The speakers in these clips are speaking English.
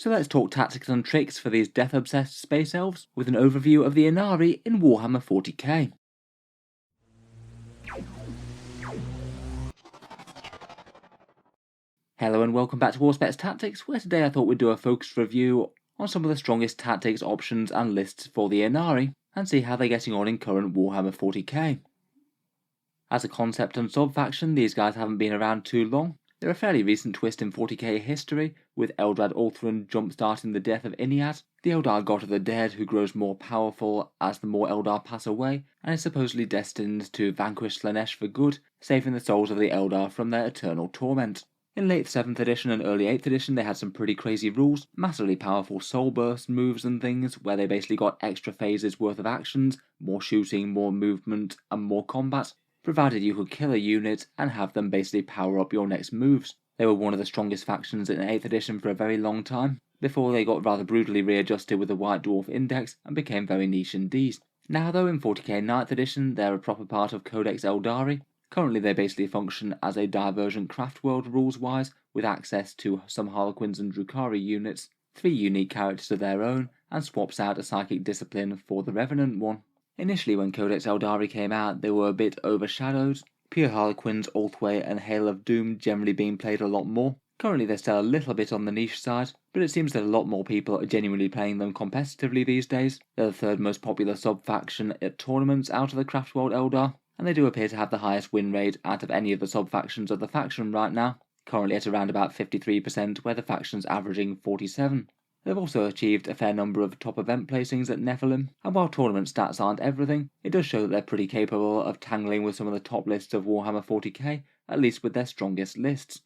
So let's talk tactics and tricks for these death-obsessed space elves with an overview of the Ynnari in Warhammer 40K. Hello and welcome back to Auspex Tactics, where today I thought we'd do a focused review on some of the strongest tactics, options and lists for the Ynnari, and see how they're getting on in current Warhammer 40K. As a concept and sub-faction, these guys haven't been around too long. They're a fairly recent twist in 40k history, with Eldrad Ulthuan jump-starting the death of Yncarne, the Eldar god of the dead who grows more powerful as the more Eldar pass away, and is supposedly destined to vanquish Slaanesh for good, saving the souls of the Eldar from their eternal torment. In late 7th edition and early 8th edition they had some pretty crazy rules, massively powerful soul burst moves and things, where they basically got extra phases worth of actions, more shooting, more movement and more combat, provided you could kill a unit and have them basically power up your next moves. They were one of the strongest factions in 8th edition for a very long time, before they got rather brutally readjusted with the White Dwarf Index and became very niche indeed. Now though, in 40k 9th edition they're a proper part of Codex Eldari. Currently they basically function as a divergent craft world rules wise, with access to some Harlequins and Drukhari units, 3 unique characters of their own, and swaps out a psychic discipline for the Revenant one. Initially when Codex Eldari came out they were a bit overshadowed, pure Harlequins, Ulthway and Hail of Doom generally being played a lot more. Currently they're still a little bit on the niche side, but it seems that a lot more people are genuinely playing them competitively these days. They're the 3rd most popular sub-faction at tournaments out of the Craft World Eldar, and they do appear to have the highest win rate out of any of the sub-factions of the faction right now, currently at around about 53%, where the faction's averaging 47%. They've also achieved a fair number of top event placings at Nephilim, and while tournament stats aren't everything, it does show that they're pretty capable of tangling with some of the top lists of Warhammer 40k, at least with their strongest lists.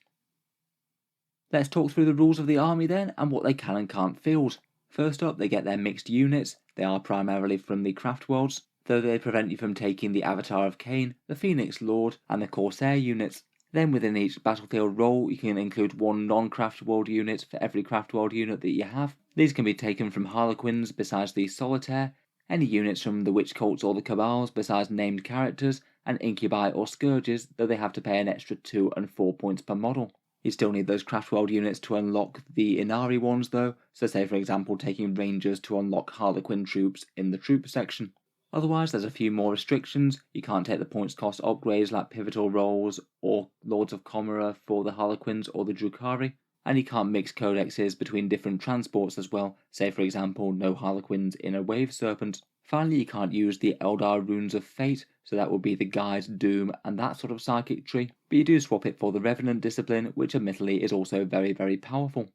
Let's talk through the rules of the army then, and what they can and can't field. First up, they get their mixed units. They are primarily from the craft worlds, though they prevent you from taking the Avatar of Cain, the Phoenix Lord, and the Corsair units. Then within each battlefield role you can include one non-craft world unit for every craft world unit that you have. These can be taken from Harlequins besides the Solitaire, any units from the Witch Cults or the Cabals besides named characters, and Incubi or Scourges, though they have to pay an extra 2 and 4 points per model. You still need those craft world units to unlock the Ynnari ones though, so say for example taking Rangers to unlock Harlequin troops in the troop section. Otherwise, there's a few more restrictions. You can't take the points cost upgrades like Pivotal Roles or Lords of Comera for the Harlequins or the Drukhari, and you can't mix codexes between different transports as well, say for example no Harlequins in a Wave Serpent. Finally, you can't use the Eldar Runes of Fate, so that would be the Guide, Doom and that sort of psychic tree, but you do swap it for the Revenant discipline, which admittedly is also very powerful.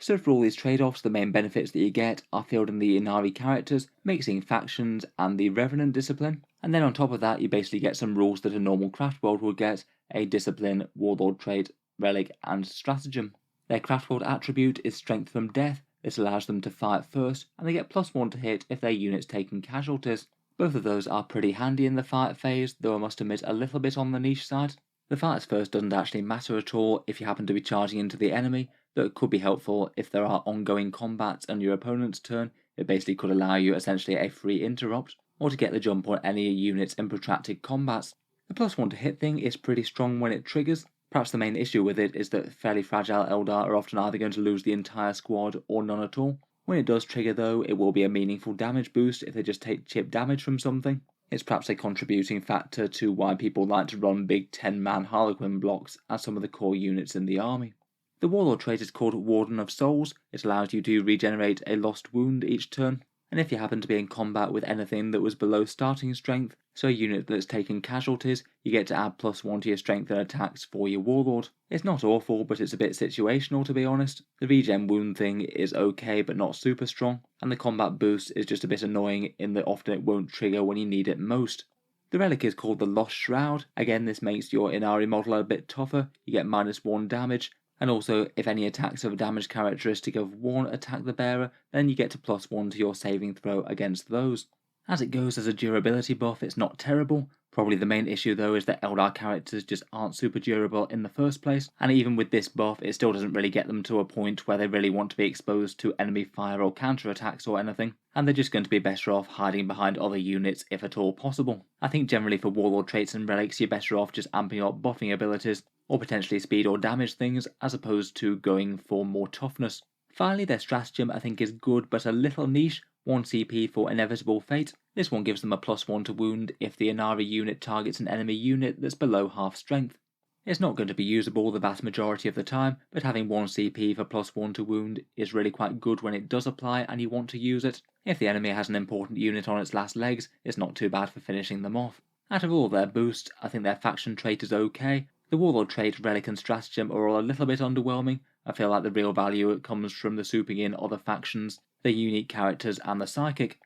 So for all these trade-offs, the main benefits that you get are fielding the Ynnari characters, mixing factions, and the Revenant discipline. And then on top of that, you basically get some rules that a normal craft world would get, a discipline, warlord trait, relic, and stratagem. Their craft world attribute is strength from death. This allows them to fight first, and they get +1 to hit if their unit's taking casualties. Both of those are pretty handy in the fight phase, though I must admit a little bit on the niche side. The fights first doesn't actually matter at all if you happen to be charging into the enemy, though it could be helpful if there are ongoing combats on your opponent's turn. It basically could allow you essentially a free interrupt, or to get the jump on any units in protracted combats. The +1 to hit thing is pretty strong when it triggers. Perhaps the main issue with it is that fairly fragile Eldar are often either going to lose the entire squad or none at all. When it does trigger though, it will be a meaningful damage boost if they just take chip damage from something. It's perhaps a contributing factor to why people like to run big 10-man Harlequin blocks as some of the core units in the army. The Warlord trait is called Warden of Souls. It allows you to regenerate a lost wound each turn, and if you happen to be in combat with anything that was below starting strength, so a unit that's taken casualties, you get to add +1 to your strength and attacks for your Warlord. It's not awful, but it's a bit situational to be honest. The regen wound thing is okay but not super strong, and the combat boost is just a bit annoying in that often it won't trigger when you need it most. The relic is called the Lost Shroud. Again, this makes your Ynnari model a bit tougher. You get -1 damage, and also if any attacks of a damage characteristic of 1 attack the bearer, then you get to +1 to your saving throw against those. As it goes as a durability buff, it's not terrible. Probably the main issue though is that Eldar characters just aren't super durable in the first place, and even with this buff it still doesn't really get them to a point where they really want to be exposed to enemy fire or counter attacks or anything, and they're just going to be better off hiding behind other units if at all possible. I think generally for warlord traits and relics you're better off just amping up buffing abilities, or potentially speed or damage things, as opposed to going for more toughness. Finally, their stratagem I think is good but a little niche, 1 CP for Inevitable Fate. This one gives them a +1 to wound if the Ynnari unit targets an enemy unit that's below half strength. It's not going to be usable the vast majority of the time, but having 1 CP for +1 to wound is really quite good when it does apply and you want to use it. If the enemy has an important unit on its last legs, it's not too bad for finishing them off. Out of all their boosts, I think their faction trait is okay. The Warlord trait, Relic and Stratagem are all a little bit underwhelming. I feel like the real value comes from the souping in other factions, the unique characters and the Psychic.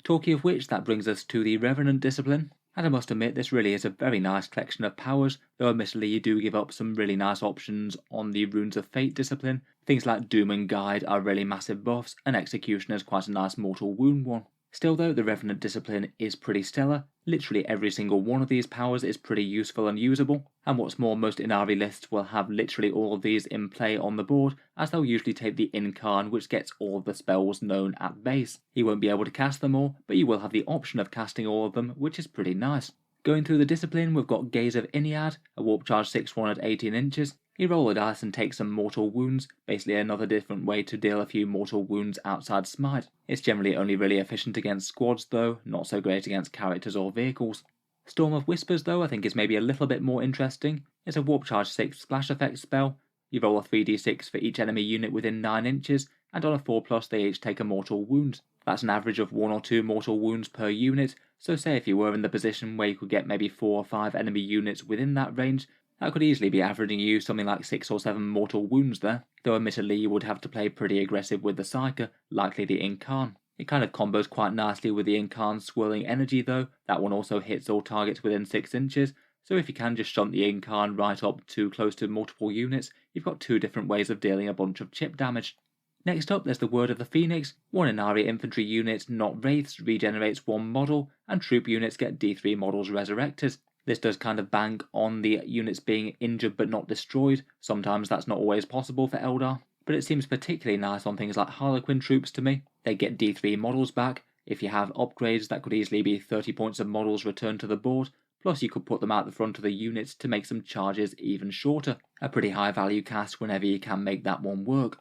Talking of which, that brings us to the Revenant discipline. And I must admit, this really is a very nice collection of powers, though admittedly you do give up some really nice options on the Runes of Fate discipline. Things like Doom and Guide are really massive buffs, and Executioner is quite a nice mortal wound one. Still though, the Revenant discipline is pretty stellar. Literally every single one of these powers is pretty useful and usable, and what's more, most Ynari lists will have literally all of these in play on the board, as they'll usually take the Yncarne, which gets all of the spells known at base. You won't be able to cast them all, but you will have the option of casting all of them, which is pretty nice. Going through the discipline, we've got Gaze of Ynnead, a warp charge 6/1 at 18 inches. You roll a dice and take some mortal wounds, basically another different way to deal a few mortal wounds outside Smite. It's generally only really efficient against squads though, not so great against characters or vehicles. Storm of Whispers though I think is maybe a little bit more interesting. It's a warp charge 6 splash effect spell. You roll a 3d6 for each enemy unit within 9 inches, and on a 4+ they each take a mortal wound. That's an average of 1 or 2 mortal wounds per unit, so say if you were in the position where you could get maybe 4 or 5 enemy units within that range, that could easily be averaging you something like 6 or 7 mortal wounds there, though admittedly you would have to play pretty aggressive with the Psyker, likely the Yncarne. It kind of combos quite nicely with the Yncarne's swirling energy though. That one also hits all targets within 6 inches, so if you can just shunt the Yncarne right up too close to multiple units, you've got 2 different ways of dealing a bunch of chip damage. Next up, there's the Word of the Phoenix. 1 Ynari infantry unit, not wraiths, regenerates 1 model, and troop units get D3 models resurrected. This does kind of bank on the units being injured but not destroyed. Sometimes that's not always possible for Eldar, but it seems particularly nice on things like Harlequin troops to me. They get D3 models back. If you have upgrades, that could easily be 30 points of models returned to the board, plus you could put them out the front of the units to make some charges even shorter. A pretty high value cast whenever you can make that one work.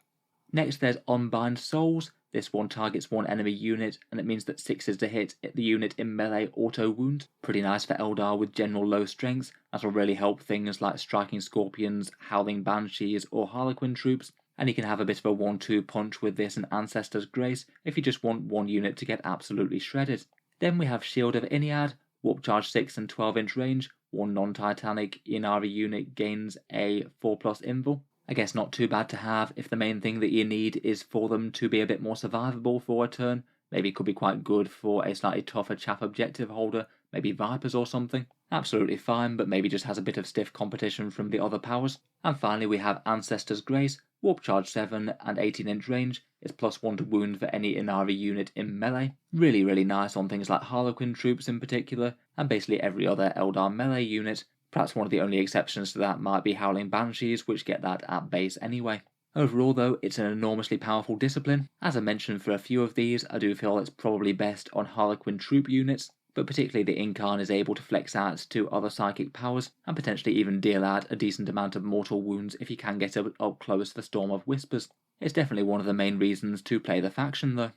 Next there's Unbind Souls. This one targets 1 enemy unit, and it means that 6 is to hit the unit in melee auto wound. Pretty nice for Eldar with general low strengths. That'll really help things like Striking Scorpions, Howling Banshees, or Harlequin troops. And you can have a bit of a 1-2 punch with this and Ancestor's Grace if you just want 1 unit to get absolutely shredded. Then we have Shield of Ynnead, warp charge 6 and 12-inch range. 1 non-Titanic Ynnari unit gains a 4+ invul. I guess not too bad to have if the main thing that you need is for them to be a bit more survivable for a turn. Maybe it could be quite good for a slightly tougher chaff objective holder, maybe Vipers or something. Absolutely fine, but maybe just has a bit of stiff competition from the other powers. And finally we have Ancestor's Grace, warp charge 7 and 18-inch range. It's +1 to wound for any Ynari unit in melee. Really nice on things like Harlequin troops in particular, and basically every other Eldar melee unit. Perhaps one of the only exceptions to that might be Howling Banshees, which get that at base anyway. Overall though, it's an enormously powerful discipline. As I mentioned for a few of these, I do feel it's probably best on Harlequin troop units, but particularly the Yncarne is able to flex out to other psychic powers, and potentially even deal out a decent amount of mortal wounds if you can get up close to the Storm of Whispers. It's definitely one of the main reasons to play the faction though.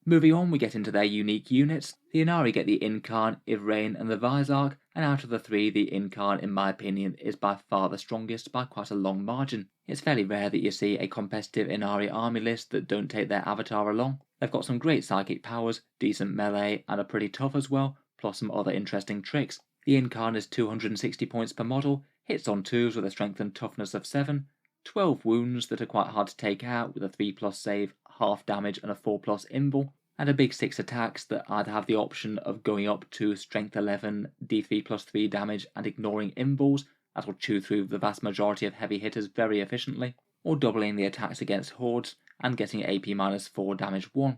Moving on, we get into their unique units. The Ynnari get the Yncarne, Yvraine and the Visarch, and out of the 3, the Yncarne, in my opinion, is by far the strongest by quite a long margin. It's fairly rare that you see a competitive Ynnari army list that don't take their avatar along. They've got some great psychic powers, decent melee, and are pretty tough as well, plus some other interesting tricks. The Yncarne is 260 points per model, hits on 2s with a strength and toughness of 7, 12 wounds that are quite hard to take out with a 3+ save, half damage and a 4+ invul, and a big 6 attacks that either have the option of going up to strength 11, d3+3 damage and ignoring invuls, that'll chew through the vast majority of heavy hitters very efficiently, or doubling the attacks against hordes and getting AP-4 damage 1.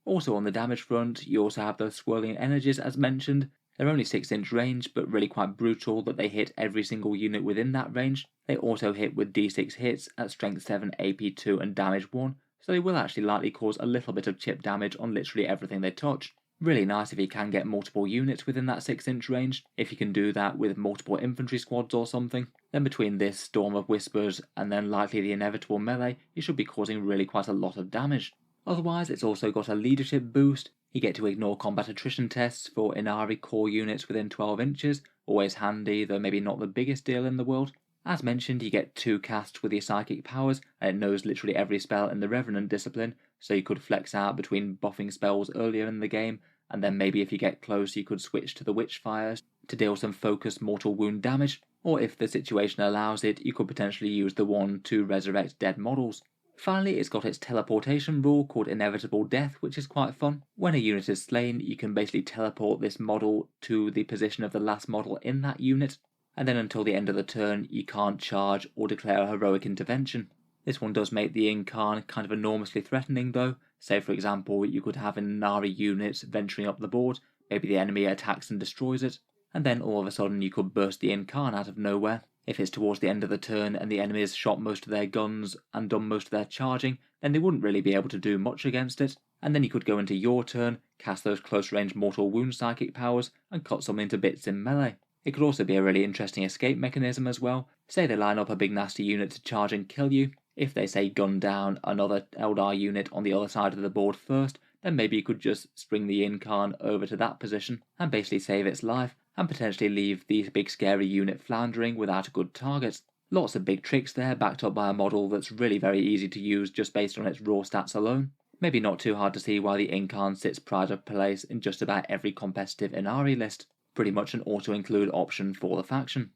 Also on the damage front, you also have the swirling energies as mentioned. They're only 6-inch range, but really quite brutal that they hit every single unit within that range. They also hit with d6 hits at strength 7, AP2 and damage 1, so they will actually likely cause a little bit of chip damage on literally everything they touch. Really nice if you can get multiple units within that 6-inch range, if you can do that with multiple infantry squads or something. Then between this storm of whispers and then likely the inevitable melee, you should be causing really quite a lot of damage. Otherwise, it's also got a leadership boost. You get to ignore combat attrition tests for Ynnari core units within 12 inches, always handy, though maybe not the biggest deal in the world. As mentioned, you get 2 casts with your psychic powers, and it knows literally every spell in the Revenant discipline, so you could flex out between buffing spells earlier in the game, and then maybe if you get close you could switch to the Witchfires to deal some focused mortal wound damage, or if the situation allows it, you could potentially use the one to resurrect dead models. Finally, it's got its teleportation rule called Inevitable Death, which is quite fun. When a unit is slain, you can basically teleport this model to the position of the last model in that unit, and then until the end of the turn you can't charge or declare a heroic intervention. This one does make the Yncarne kind of enormously threatening though. Say for example, you could have an Ynnari unit venturing up the board, maybe the enemy attacks and destroys it, and then all of a sudden you could burst the Yncarne out of nowhere. If it's towards the end of the turn and the enemy has shot most of their guns and done most of their charging, then they wouldn't really be able to do much against it, and then you could go into your turn, cast those close range mortal wound psychic powers, and cut something to bits in melee. It could also be a really interesting escape mechanism as well. Say they line up a big nasty unit to charge and kill you. If they say gun down another Eldar unit on the other side of the board first, then maybe you could just spring the Yncarne over to that position and basically save its life, and potentially leave the big scary unit floundering without a good target. Lots of big tricks there, backed up by a model that's really very easy to use just based on its raw stats alone. Maybe not too hard to see why the Yncarne sits pride of place in just about every competitive Ynnari list. Pretty much an auto-include option for the faction.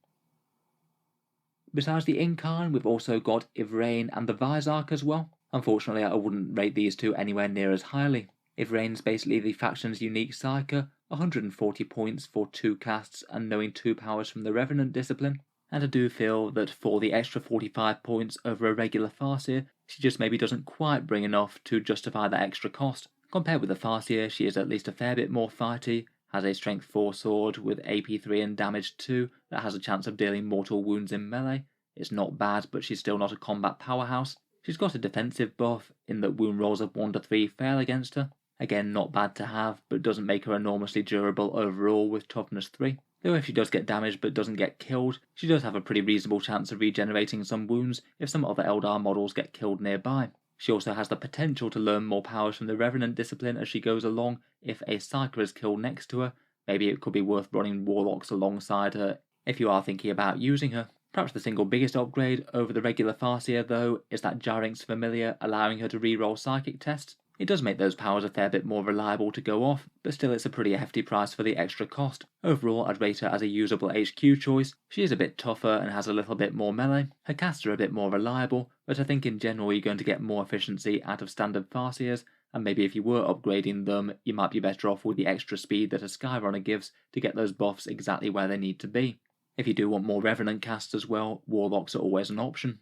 Besides the Yncarne, we've also got Yvraine and the Visarch as well. Unfortunately, I wouldn't rate these two anywhere near as highly. Yvraine's basically the faction's unique psyker, 140 points for 2 casts and knowing 2 powers from the Revenant discipline, and I do feel that for the extra 45 points over a regular Farseer, she just maybe doesn't quite bring enough to justify that extra cost. Compared with the Farseer, she is at least a fair bit more fighty, has a strength 4 sword with AP 3 and damage 2 that has a chance of dealing mortal wounds in melee. It's not bad, but she's still not a combat powerhouse. She's got a defensive buff in that wound rolls of 1 to 3 fail against her. Again, not bad to have, but doesn't make her enormously durable overall with toughness 3. Though if she does get damaged but doesn't get killed, she does have a pretty reasonable chance of regenerating some wounds if some other Eldar models get killed nearby. She also has the potential to learn more powers from the Revenant discipline as she goes along if a Psyker is killed next to her. Maybe it could be worth running Warlocks alongside her if you are thinking about using her. Perhaps the single biggest upgrade over the regular Farseer though is that Gyrinx Familiar allowing her to reroll psychic tests. It does make those powers a fair bit more reliable to go off, but still it's a pretty hefty price for the extra cost. Overall, I'd rate her as a usable HQ choice. She is a bit tougher and has a little bit more melee. Her casts are a bit more reliable, but I think in general you're going to get more efficiency out of standard Farseers, and maybe if you were upgrading them, you might be better off with the extra speed that a Skyrunner gives to get those buffs exactly where they need to be. If you do want more Revenant casts as well, Warlocks are always an option.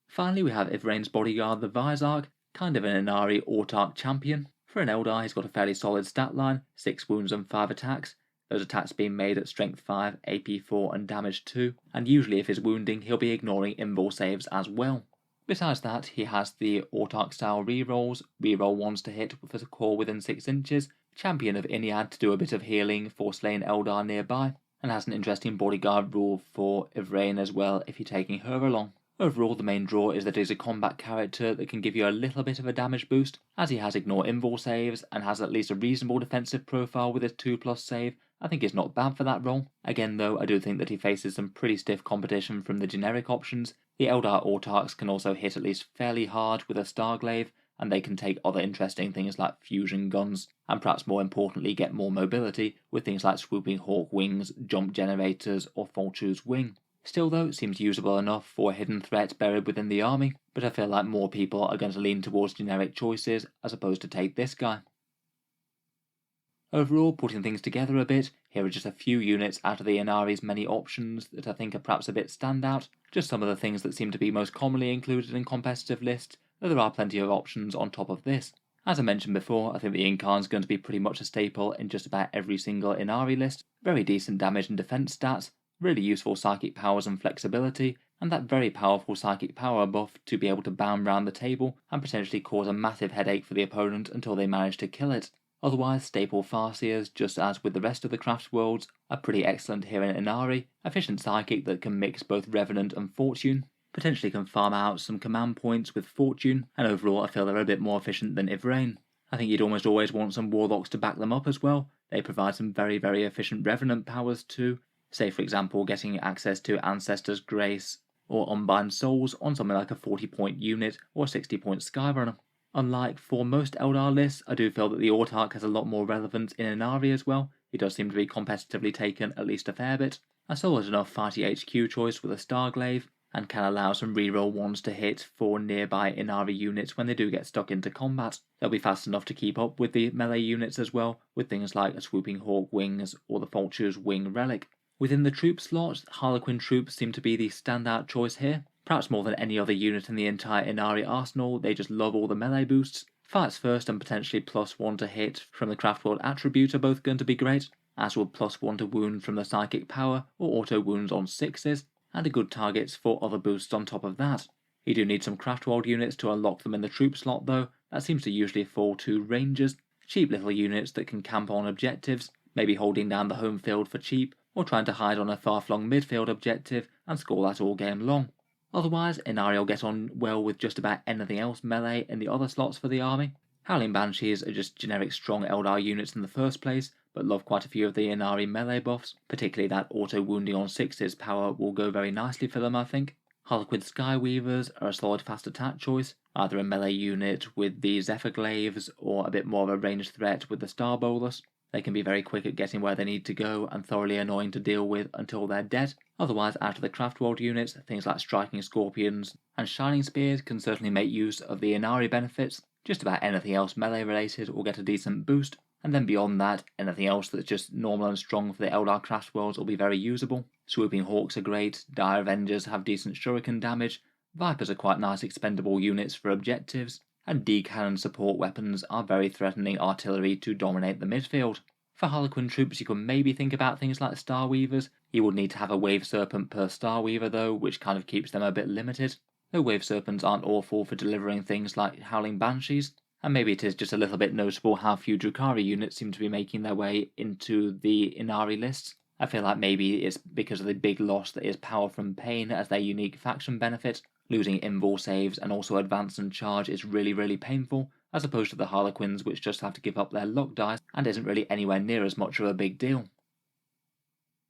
Finally, we have Yvraine's bodyguard, the Visarch, kind of an Ynnari autarch champion. For an Eldar, he's got a fairly solid stat line, 6 wounds and 5 attacks, those attacks being made at strength 5, AP 4 and damage 2, and usually if he's wounding he'll be ignoring invul saves as well. Besides that, he has the autarch style rerolls, reroll ones to hit for the core within 6 inches, champion of Ynniad to do a bit of healing for slain Eldar nearby, and has an interesting bodyguard rule for Yvraine as well if you're taking her along. Overall, the main draw is that he's a combat character that can give you a little bit of a damage boost, as he has ignore invul saves and has at least a reasonable defensive profile with his 2+ save. I think it's not bad for that role. Again though, I do think that he faces some pretty stiff competition from the generic options. The Eldar autarchs can also hit at least fairly hard with a Starglaive, and they can take other interesting things like fusion guns, and perhaps more importantly get more mobility with things like swooping hawk wings, jump generators or Vulture's wing. Still though, it seems usable enough for a hidden threat buried within the army, but I feel like more people are going to lean towards generic choices as opposed to take this guy. Overall, putting things together a bit, here are just a few units out of the Ynnari's many options that I think are perhaps a bit standout, just some of the things that seem to be most commonly included in competitive lists, though there are plenty of options on top of this. As I mentioned before, I think the Yncarne is going to be pretty much a staple in just about every single Ynnari list. Very decent damage and defense stats, really useful psychic powers and flexibility, and that very powerful psychic power buff to be able to bound round the table and potentially cause a massive headache for the opponent until they manage to kill it. Otherwise, staple Farseers, just as with the rest of the craft worlds, are pretty excellent here in Ynnari. Efficient psychic that can mix both Revenant and Fortune, potentially can farm out some command points with Fortune, and overall I feel they're a bit more efficient than Yvraine. I think you'd almost always want some Warlocks to back them up as well. They provide some very, very efficient Revenant powers too. Say for example getting access to Ancestor's Grace or Unbind Souls on something like a 40-point unit or a 60-point Skyrunner. Unlike for most Eldar lists, I do feel that the Autarch has a lot more relevance in Ynnari as well. He does seem to be competitively taken at least a fair bit. A solid enough fighty HQ choice with a Starglaive, and can allow some reroll ones to hit for nearby Ynnari units when they do get stuck into combat. They'll be fast enough to keep up with the melee units as well, with things like a Swooping Hawk Wings or the Vulture's Wing Relic. Within the troop slot, Harlequin troops seem to be the standout choice here. Perhaps more than any other unit in the entire Ynnari arsenal, they just love all the melee boosts. Fights first and potentially +1 to hit from the Craft World attribute are both going to be great, as will +1 to wound from the psychic power or auto wounds on 6s, and are good targets for other boosts on top of that. You do need some Craft World units to unlock them in the troop slot though. That seems to usually fall to Rangers, cheap little units that can camp on objectives, maybe holding down the home field for cheap, or trying to hide on a far-flung midfield objective and score that all game long. Otherwise, Ynnari will get on well with just about anything else melee in the other slots for the army. Howling Banshees are just generic strong Eldar units in the first place, but love quite a few of the Ynnari melee buffs, particularly that auto-wounding on 6s power will go very nicely for them I think. Harlequin Skyweavers are a solid fast attack choice, either a melee unit with the Zephyr Glaives or a bit more of a ranged threat with the Star Bolus. They can be very quick at getting where they need to go and thoroughly annoying to deal with until they're dead. Otherwise, out of the Craft World units, things like Striking Scorpions and Shining Spears can certainly make use of the Ynnari benefits. Just about anything else melee related will get a decent boost, and then beyond that, anything else that's just normal and strong for the Eldar Craft Worlds will be very usable. Swooping Hawks are great, Dire Avengers have decent shuriken damage, Vipers are quite nice expendable units for objectives, and D-cannon support weapons are very threatening artillery to dominate the midfield. For Harlequin troops you can maybe think about things like Starweavers. You would need to have a Wave Serpent per Starweaver though, which kind of keeps them a bit limited. Though Wave Serpents aren't awful for delivering things like Howling Banshees, and maybe it is just a little bit notable how few Drukhari units seem to be making their way into the Ynnari lists. I feel like maybe it's because of the big loss that is Power from Pain as their unique faction benefit. Losing invul saves and also advance and charge is really painful, as opposed to the Harlequins which just have to give up their luck dice and isn't really anywhere near as much of a big deal.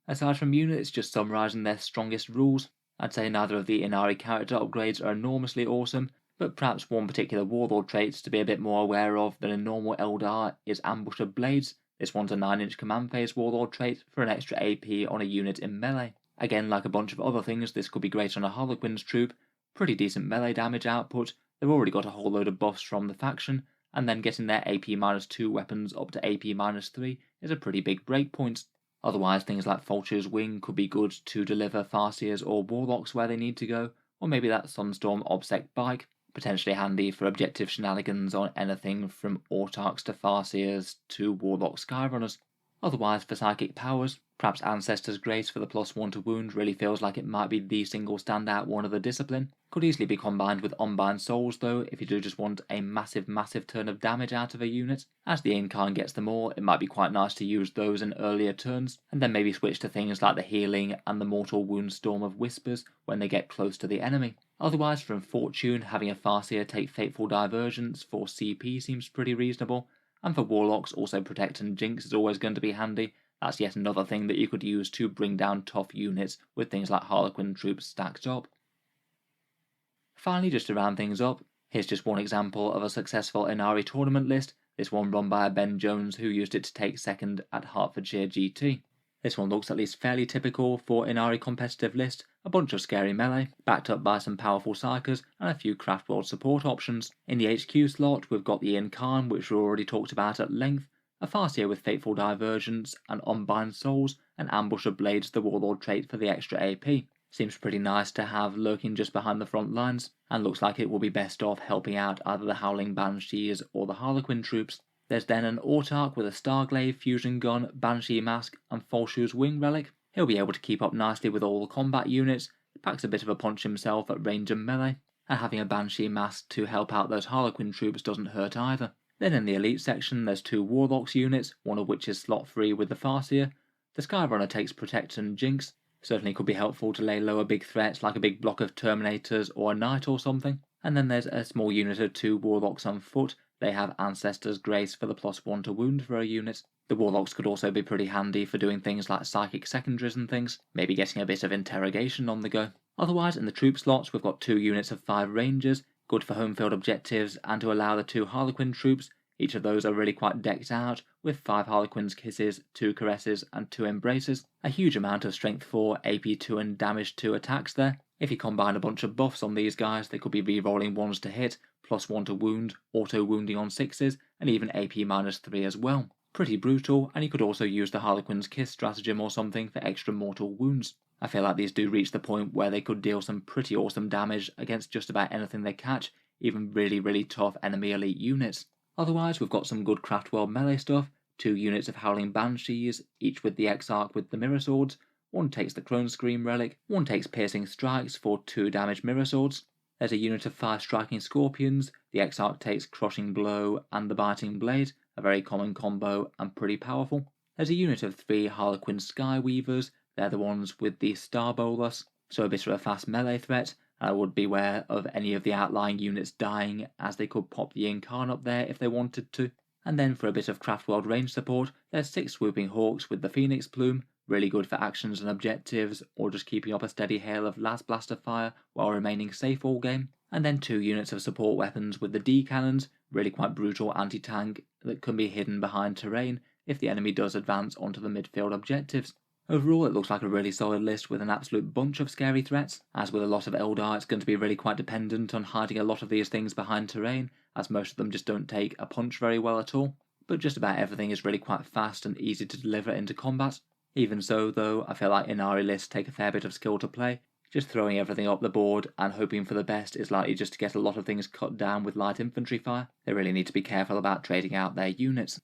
Aside from units just summarising their strongest rules, I'd say neither of the Ynnari character upgrades are enormously awesome, but perhaps one particular warlord trait to be a bit more aware of than a normal Eldar is Ambush of Blades. This one's a 9-inch command phase warlord trait for an extra AP on a unit in melee. Again, like a bunch of other things, this could be great on a Harlequin's troop. Pretty decent melee damage output, they've already got a whole load of buffs from the faction, and then getting their AP-2 weapons up to AP-3 is a pretty big breakpoint. Otherwise, things like Vulture's Wing could be good to deliver Farseers or Warlocks where they need to go, or maybe that Sunstorm Obsec bike, potentially handy for objective shenanigans on anything from Autarchs to Farseers to Warlock Skyrunners. Otherwise, for psychic powers, perhaps Ancestor's Grace for the +1 to wound really feels like it might be the single standout one of the discipline. Could easily be combined with Unbind Souls though, if you do just want a massive turn of damage out of a unit. As the Yncarne gets them all, it might be quite nice to use those in earlier turns, and then maybe switch to things like the Healing and the Mortal Wound Storm of Whispers when they get close to the enemy. Otherwise, from Fortune, having a Farseer take Fateful Divergence for CP seems pretty reasonable, and for Warlocks, also Protect and Jinx is always going to be handy. That's yet another thing that you could use to bring down tough units with things like Harlequin troops stacked up. Finally, just to round things up, here's just one example of a successful Ynnari tournament list, this one run by Ben Jones who used it to take second at Hertfordshire GT. This one looks at least fairly typical for Ynnari competitive list, a bunch of scary melee, backed up by some powerful psychers and a few Craft World support options. In the HQ slot we've got the Yncarne, which we already talked about at length, a Farseer with Fateful Divergence and Unbind Souls, and Ambush of Blades the Warlord trait for the extra AP. Seems pretty nice to have lurking just behind the front lines, and looks like it will be best off helping out either the Howling Banshees or the Harlequin troops. There's then an Autarch with a Starglaive, Fusion Gun, Banshee Mask and Vulture's Wing Relic. He'll be able to keep up nicely with all the combat units, packs a bit of a punch himself at range and melee, and having a Banshee Mask to help out those Harlequin troops doesn't hurt either. Then in the elite section there's 2 Warlocks units, one of which is slot free with the Farseer. The Skyrunner takes Protect and Jinx, certainly could be helpful to lay low a big threat like a big block of Terminators or a Knight or something. And then there's a small unit of 2 Warlocks on foot. They have Ancestor's Grace for the +1 to wound for a unit. The Warlocks could also be pretty handy for doing things like psychic secondaries and things, maybe getting a bit of interrogation on the go. Otherwise, in the troop slots we've got 2 units of 5 Rangers, good for home field objectives and to allow the 2 Harlequin troops. Each of those are really quite decked out, with 5 Harlequin's Kisses, 2 Caresses and 2 Embraces. A huge amount of Strength 4, AP 2 and Damage 2 attacks there. If you combine a bunch of buffs on these guys, they could be re-rolling 1s to hit, +1 to wound, auto-wounding on 6s, and even AP -3 as well. Pretty brutal, and you could also use the Harlequin's Kiss stratagem or something for extra mortal wounds. I feel like these do reach the point where they could deal some pretty awesome damage against just about anything they catch, even really tough enemy elite units. Otherwise, we've got some good Craft World melee stuff, 2 units of Howling Banshees, each with the Exarch with the Mirror Swords, 1 takes the Crone Scream Relic, 1 takes Piercing Strikes for 2 damage Mirror Swords. There's a unit of 5 Striking Scorpions, the Exarch takes Crushing Blow and the Biting Blade, a very common combo and pretty powerful. There's a unit of 3 Harlequin Skyweavers, they're the ones with the Star Bolus, so a bit of a fast melee threat, and I would beware of any of the outlying units dying, as they could pop the Yncarne up there if they wanted to. And then for a bit of Craft World range support, there's 6 Swooping Hawks with the Phoenix Plume, really good for actions and objectives, or just keeping up a steady hail of Last Blaster fire while remaining safe all game. And then 2 units of support weapons with the D cannons, really quite brutal anti-tank that can be hidden behind terrain if the enemy does advance onto the midfield objectives. Overall, it looks like a really solid list with an absolute bunch of scary threats. As with a lot of Eldar, it's going to be really quite dependent on hiding a lot of these things behind terrain, as most of them just don't take a punch very well at all. But just about everything is really quite fast and easy to deliver into combat. Even so, though, I feel like Ynnari lists take a fair bit of skill to play. Just throwing everything up the board and hoping for the best is likely just to get a lot of things cut down with light infantry fire. They really need to be careful about trading out their units.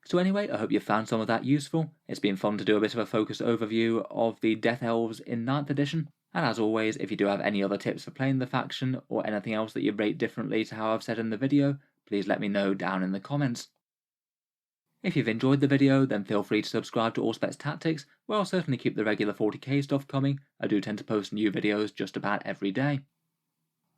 So anyway, I hope you found some of that useful. It's been fun to do a bit of a focused overview of the Death Elves in 9th edition. And as always, if you do have any other tips for playing the faction, or anything else that you rate differently to how I've said in the video, please let me know down in the comments. If you've enjoyed the video, then feel free to subscribe to Auspex Tactics, where I'll certainly keep the regular 40k stuff coming. I do tend to post new videos just about every day.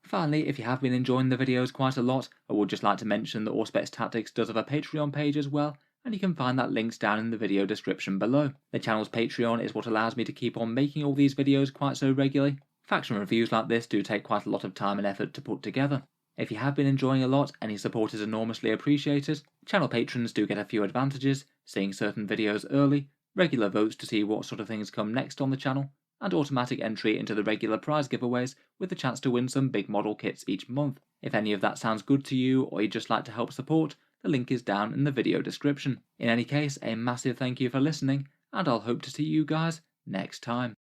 Finally, if you have been enjoying the videos quite a lot, I would just like to mention that Auspex Tactics does have a Patreon page as well, and you can find that links down in the video description below. The channel's Patreon is what allows me to keep on making all these videos quite so regularly. Faction reviews like this do take quite a lot of time and effort to put together. If you have been enjoying a lot, any support is enormously appreciated. Channel patrons do get a few advantages, seeing certain videos early, regular votes to see what sort of things come next on the channel, and automatic entry into the regular prize giveaways with the chance to win some big model kits each month. If any of that sounds good to you, or you'd just like to help support, the link is down in the video description. In any case, a massive thank you for listening, and I'll hope to see you guys next time.